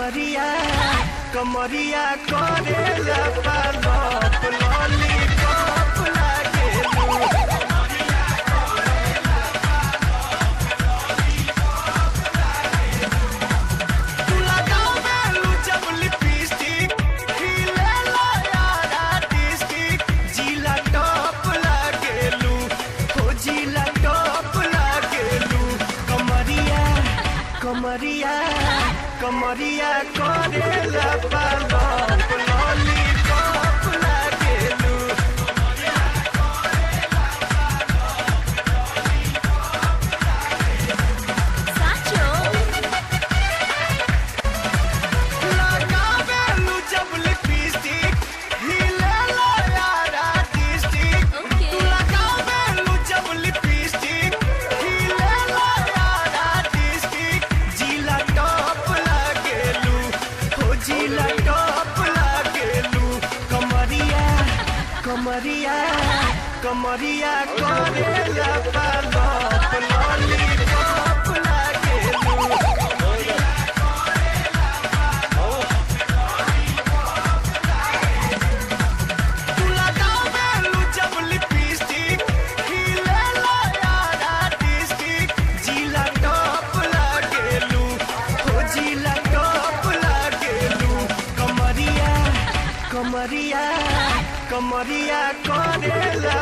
कमरिया कमरिया करेला पालप लॉलीपॉप लागेलू तू लगावेलू जब लिपस्टिक खिलेला यार आर्टिस्टिक जिला टॉप लागेलू हो जिला टॉप लागेलू कमरिया कमरिया कमरिया करेला पालप लॉलीपॉप लागेलू साचो लगावेलू जब लिपस्टिक हिलेला यार आर्टिस्टिक ओके तू लगावेलू जब लिपस्टिक हिलेला यार आर्टिस्टिक जिला टॉप लागेलू हो जिला टॉप लागेलू कमरिया कमरिया कमरिया करेला पालप लॉलीपॉप लागेलू तू लगावेलू जब लिपस्टिक हिलेला यार आर्टिस्टिक जिला टॉप लागेलू हो जिला टॉप लागेलू कमरिया कमरिया कमरिया करेला